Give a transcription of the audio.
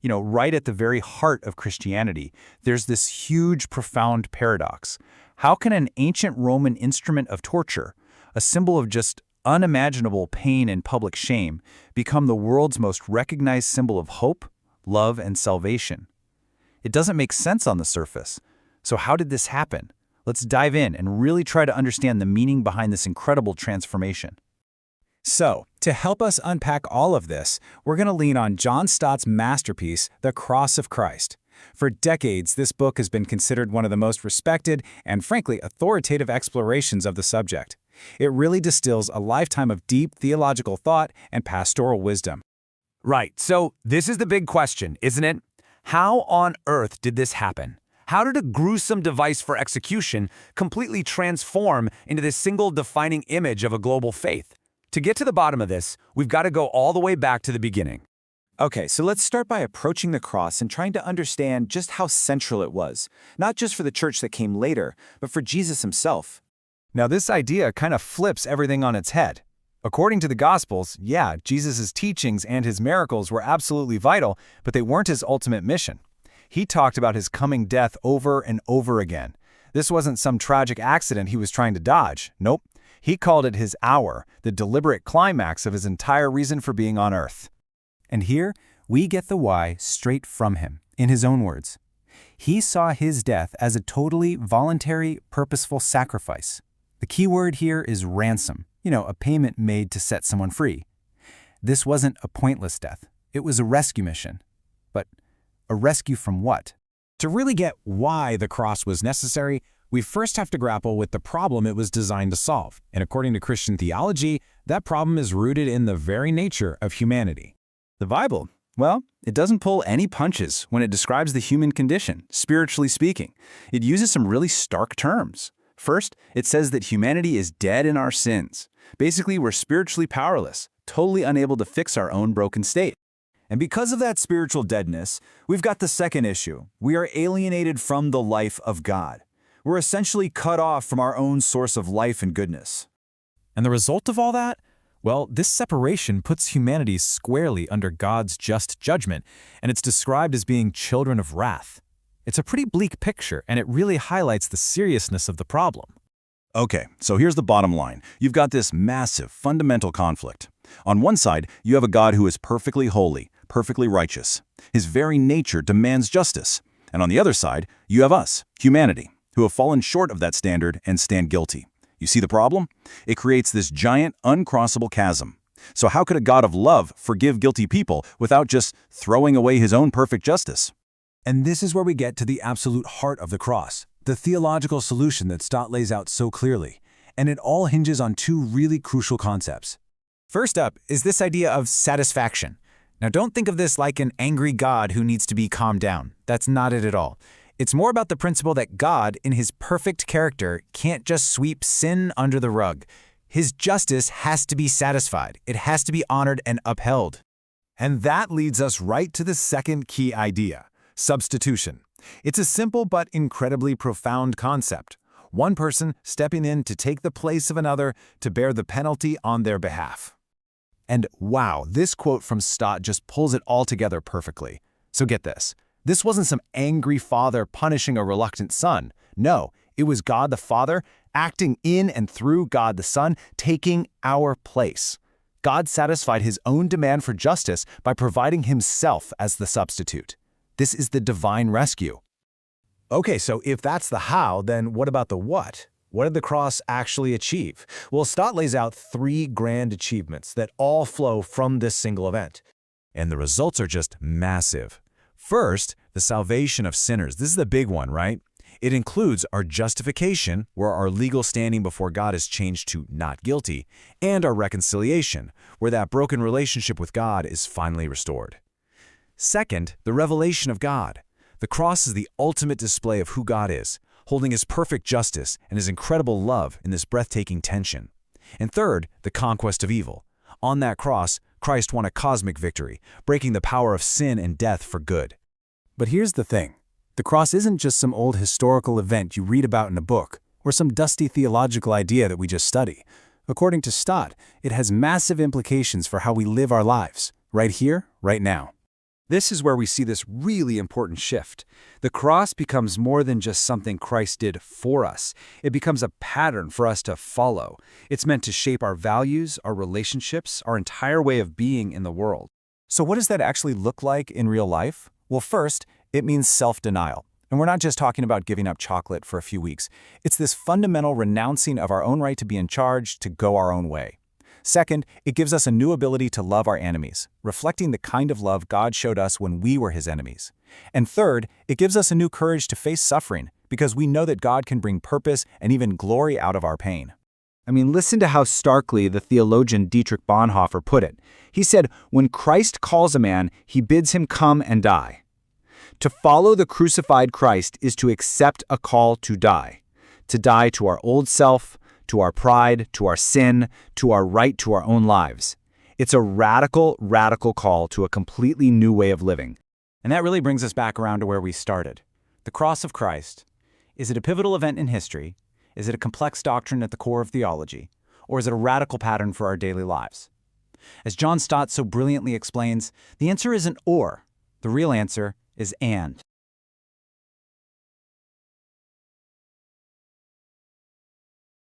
right at the very heart of Christianity, there's this huge, profound paradox. How can an ancient Roman instrument of torture, a symbol of just unimaginable pain and public shame, become the world's most recognized symbol of hope, love, and salvation? It doesn't make sense on the surface. So how did this happen? Let's dive in and really try to understand the meaning behind this incredible transformation. So, to help us unpack all of this, we're going to lean on John Stott's masterpiece, The Cross of Christ. For decades, this book has been considered one of the most respected and, frankly, authoritative explorations of the subject. It really distills a lifetime of deep theological thought and pastoral wisdom. Right, so this is the big question, isn't it? How on earth did this happen? How did a gruesome device for execution completely transform into this single defining image of a global faith? To get to the bottom of this, we've got to go all the way back to the beginning. Okay, so let's start by approaching the cross and trying to understand just how central it was, not just for the church that came later, but for Jesus himself. Now, this idea kind of flips everything on its head. According to the Gospels, yeah, Jesus' teachings and his miracles were absolutely vital, but they weren't his ultimate mission. He talked about his coming death over and over again. This wasn't some tragic accident he was trying to dodge. Nope. He called it his hour, the deliberate climax of his entire reason for being on earth. And here, we get the why straight from him, in his own words. He saw his death as a totally voluntary, purposeful sacrifice. The key word here is ransom, a payment made to set someone free. This wasn't a pointless death. It was a rescue mission. But a rescue from what? To really get why the cross was necessary, we first have to grapple with the problem it was designed to solve. And according to Christian theology, that problem is rooted in the very nature of humanity. The Bible, well, it doesn't pull any punches when it describes the human condition, spiritually speaking. It uses some really stark terms. First, it says that humanity is dead in our sins. Basically, we're spiritually powerless, totally unable to fix our own broken state. And because of that spiritual deadness, we've got the second issue. We are alienated from the life of God. We're essentially cut off from our own source of life and goodness. And the result of all that? Well, this separation puts humanity squarely under God's just judgment, and it's described as being children of wrath. It's a pretty bleak picture, and it really highlights the seriousness of the problem. Okay, so here's the bottom line. You've got this massive, fundamental conflict. On one side, you have a God who is perfectly holy, perfectly righteous. His very nature demands justice. And on the other side, you have us, humanity, who have fallen short of that standard and stand guilty. You see the problem? It creates this giant, uncrossable chasm. So how could a God of love forgive guilty people without just throwing away his own perfect justice? And this is where we get to the absolute heart of the cross, the theological solution that Stott lays out so clearly. And it all hinges on two really crucial concepts. First up is this idea of satisfaction. Now, don't think of this like an angry God who needs to be calmed down. That's not it at all. It's more about the principle that God, in his perfect character, can't just sweep sin under the rug. His justice has to be satisfied. It has to be honored and upheld. And that leads us right to the second key idea, substitution. It's a simple but incredibly profound concept. One person stepping in to take the place of another to bear the penalty on their behalf. And wow, this quote from Stott just pulls it all together perfectly. So get this. This wasn't some angry father punishing a reluctant son. No, it was God the Father acting in and through God the Son, taking our place. God satisfied his own demand for justice by providing himself as the substitute. This is the divine rescue. Okay, so if that's the how, then what about the what? What did the cross actually achieve? Well, Stott lays out three grand achievements that all flow from this single event. And the results are just massive. First, the salvation of sinners. This is the big one, right? It includes our justification, where our legal standing before God is changed to not guilty, and our reconciliation, where that broken relationship with God is finally restored. Second, the revelation of God. The cross is the ultimate display of who God is, holding his perfect justice and his incredible love in this breathtaking tension. And third, the conquest of evil. On that cross, Christ won a cosmic victory, breaking the power of sin and death for good. But here's the thing. The cross isn't just some old historical event you read about in a book, or some dusty theological idea that we just study. According to Stott, it has massive implications for how we live our lives, right here, right now. This is where we see this really important shift. The cross becomes more than just something Christ did for us. It becomes a pattern for us to follow. It's meant to shape our values, our relationships, our entire way of being in the world. So what does that actually look like in real life? Well, first, it means self-denial. And we're not just talking about giving up chocolate for a few weeks. It's this fundamental renouncing of our own right to be in charge, to go our own way. Second, it gives us a new ability to love our enemies, reflecting the kind of love God showed us when we were his enemies. And third, it gives us a new courage to face suffering, because we know that God can bring purpose and even glory out of our pain. I mean, listen to how starkly the theologian Dietrich Bonhoeffer put it. He said, when Christ calls a man, he bids him come and die. To follow the crucified Christ is to accept a call to die to our old self, to our pride, to our sin, to our right to our own lives. It's a radical, radical call to a completely new way of living. And that really brings us back around to where we started. The cross of Christ. Is it a pivotal event in history? Is it a complex doctrine at the core of theology? Or is it a radical pattern for our daily lives? As John Stott so brilliantly explains, the answer isn't or. The real answer is and.